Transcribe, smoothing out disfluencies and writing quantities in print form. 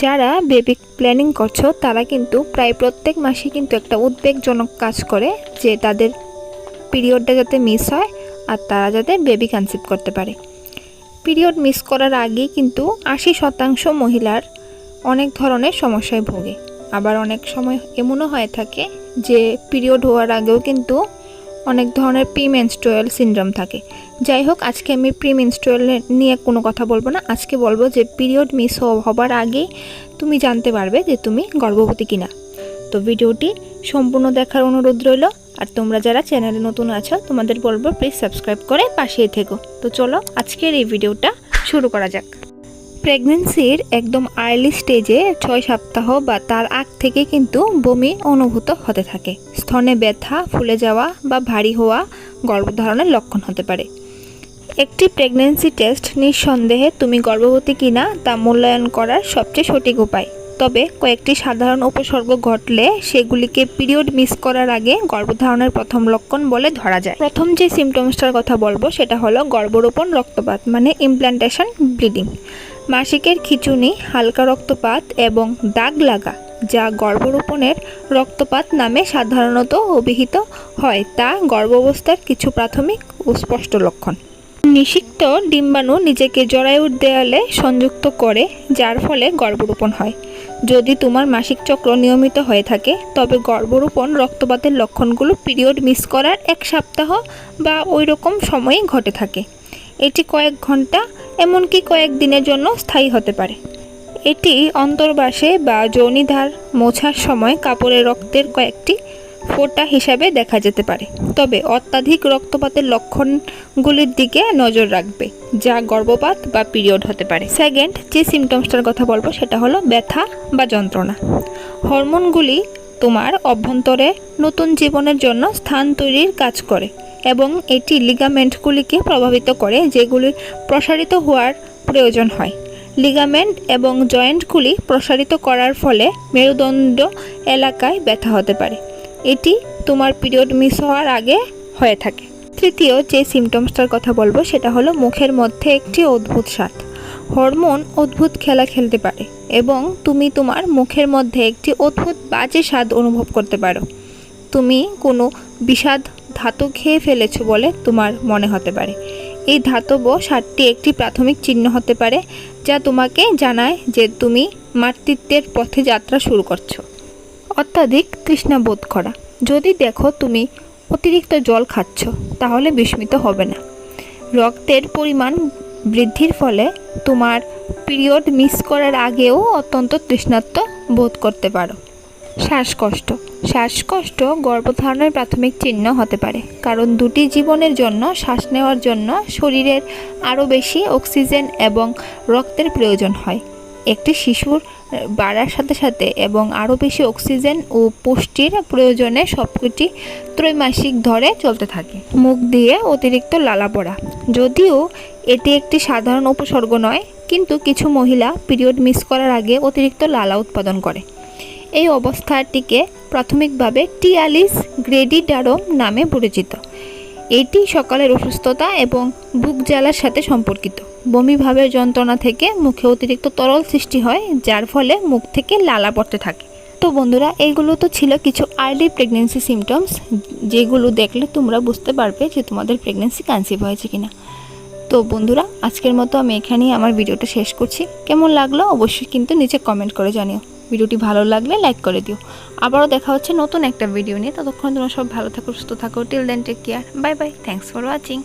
যারা baby planning করছো তারা কিন্তু প্রায় প্রত্যেক মাসে কিন্তু একটা উদ্বেগজনক কাজ করে যে তাদের পিরিয়ডটা যাতে মিস হয় আর তারা যাতে বেবি কনসিভ করতে পারে। পিরিয়ড মিস করার আগেই কিন্তু 80% মহিলার অনেক ধরনের সমস্যায় ভোগে। আবার অনেক সময় এমনও হয়ে থাকে যে পিরিয়ড হওয়ার আগেও কিন্তু অনেক ধরনের প্রিমেনস্ট্রুয়াল সিনড্রোম থাকে। যাই হোক, আজকে আমি প্রিমেনস্ট্রুয়াল নিয়ে কোনো কথা বলবো না। আজকে বলবো যে পিরিয়ড মিস হবার আগেই তুমি জানতে পারবে যে তুমি গর্ভবতী কিনা। তো ভিডিওটি সম্পূর্ণ দেখার অনুরোধ রইল। আর তোমরা যারা চ্যানেলে নতুন আছো তোমাদের বলবো প্লিজ সাবস্ক্রাইব করে পাশেই থেকো। তো চলো আজকের এই ভিডিওটা শুরু করা যাক। প্রেগনেন্সির একদম আর্লি স্টেজে 6 সপ্তাহ বা তার আগ থেকে কিন্তু বমি অনুভূত হতে থাকে। স্তনে ব্যথা, ফুলে যাওয়া বা ভারী হওয়া গর্ভধারণের লক্ষণ হতে পারে। একটি প্রেগনেন্সি টেস্ট নিঃসন্দেহে তুমি গর্ভবতী কিনা তা মূল্যায়ন করার সবচেয়ে সঠিক উপায়। তবে কয়েকটি সাধারণ উপসর্গ ঘটলে সেগুলিকে পিরিয়ড মিস করার আগে গর্ভধারণের প্রথম লক্ষণ বলে ধরা যায়। প্রথম যে সিমটমসটার কথা বলবো সেটা হলো গর্ভরোপণ রক্তপাত, মানে ইমপ্ল্যান্টেশন ব্লিডিং। মাসিকের খিঁচুনি, হালকা রক্তপাত এবং দাগ লাগা, যা গর্ভরোপণের রক্তপাত নামে সাধারণত অভিহিত হয়, তা গর্ভাবস্থার কিছু প্রাথমিক ও স্পষ্ট লক্ষণ। নিষিক্ত ডিম্বাণু নিজেকে জরায়ুর দেয়ালে সংযুক্ত করে, যার ফলে গর্ভরোপণ হয়। যদি তোমার মাসিক চক্র নিয়মিত হয়ে থাকে তবে গর্ভরোপণ রক্তপাতের লক্ষণগুলো পিরিয়ড মিস করার 1 সপ্তাহ বা ওই রকম সময়েই ঘটে থাকে। এটি কয়েক ঘন্টা এমনকি কয়েক দিনের জন্য স্থায়ী হতে পারে। এটি অন্তর্বাসে বা যৌনিধার মোছার সময় কাপড়ের রক্তের কয়েকটি ফোঁটা হিসাবে দেখা যেতে পারে। তবে অত্যাধিক রক্তপাতের লক্ষণগুলির দিকে নজর রাখবে, যা গর্ভপাত বা পিরিয়ড হতে পারে। সেকেন্ড যে সিমটমসটার কথা বলবো সেটা হলো ব্যথা বা যন্ত্রণা। হরমোনগুলি তোমার অভ্যন্তরে নতুন জীবনের জন্য স্থান তৈরির কাজ করে এবং এটি লিগামেন্টগুলিকে প্রভাবিত করে, যেগুলির প্রসারিত হওয়ার প্রয়োজন হয়। লিগামেন্ট এবং জয়েন্টগুলি প্রসারিত করার ফলে মেরুদণ্ড এলাকায় ব্যথা হতে পারে। এটি তোমার পিরিয়ড মিস হওয়ার আগে হয়ে থাকে। তৃতীয় যে সিমটমসটার কথা বলবো সেটা হলো মুখের মধ্যে একটি অদ্ভুত স্বাদ। হরমোন অদ্ভুত খেলা খেলতে পারে এবং তুমি তোমার মুখের মধ্যে একটি অদ্ভুত বাজে স্বাদ অনুভব করতে পারো। তুমি কোনো বিষাদ ধাতু খেয়ে ফেলেছো বলে তোমার মনে হতে পারে। এই ধাতব স্বাদটি একটি প্রাথমিক চিহ্ন হতে পারে যা তোমাকে জানায় যে তুমি মাতৃত্বের পথে যাত্রা শুরু করছো। অত্যাধিক তৃষ্ণা বোধ করা। যদি দেখো তুমি অতিরিক্ত জল খাচ্ছ তাহলে বিস্মিত হবে না। রক্তের পরিমাণ বৃদ্ধির ফলে তোমার পিরিয়ড মিস করার আগেও অত্যন্ত তৃষ্ণার্ত বোধ করতে পারো। শ্বাসকষ্ট। শ্বাসকষ্ট গর্ভধারণের প্রাথমিক চিহ্ন হতে পারে, কারণ দুটি জীবনের জন্য শ্বাস নেওয়ার জন্য শরীরের আরও বেশি অক্সিজেন এবং রক্তের প্রয়োজন হয়। একটি শিশুর বাড়ার সাথে সাথে এবং আরও বেশি অক্সিজেন ও পুষ্টির প্রয়োজনে সবকটি ত্রৈমাসিক ধরে চলতে থাকে। মুখ দিয়ে অতিরিক্ত লালা পড়া। যদিও এটি একটি সাধারণ উপসর্গ নয়, কিন্তু কিছু মহিলা পিরিয়ড মিস করার আগে অতিরিক্ত লালা উৎপাদন করে। এই অবস্থাটিকে প্রাথমিকভাবে টিয়ালিস গ্রেডিডারোম নামে পরিচিত। এটি সকালের অসুস্থতা এবং বুক জ্বালার সাথে সম্পর্কিত। বমিভাবের যন্ত্রণা থেকে মুখে অতিরিক্ত তরল সৃষ্টি হয়, যার ফলে মুখ থেকে লালা পড়তে থাকে। তো বন্ধুরা, এইগুলো তো ছিল কিছু আর্লি প্রেগনেন্সি সিমটমস, যেগুলো দেখলে তোমরা বুঝতে পারবে যে তোমাদের প্রেগনেন্সি কনসিভ হয়েছে কিনা। তো বন্ধুরা, আজকের মতো আমি এখানেই আমার ভিডিওটা শেষ করছি। কেমন লাগলো অবশ্যই কিন্তু নিচে কমেন্ট করে জানিও। ভিডিওটি ভালো লাগলে লাইক করে দিও। আবারও দেখা হচ্ছে নতুন একটা ভিডিও নিয়ে। ততক্ষণ তোমরা সব ভালো থাকো, সুস্থ থাকো। Till then take care, bye bye, thanks for watching.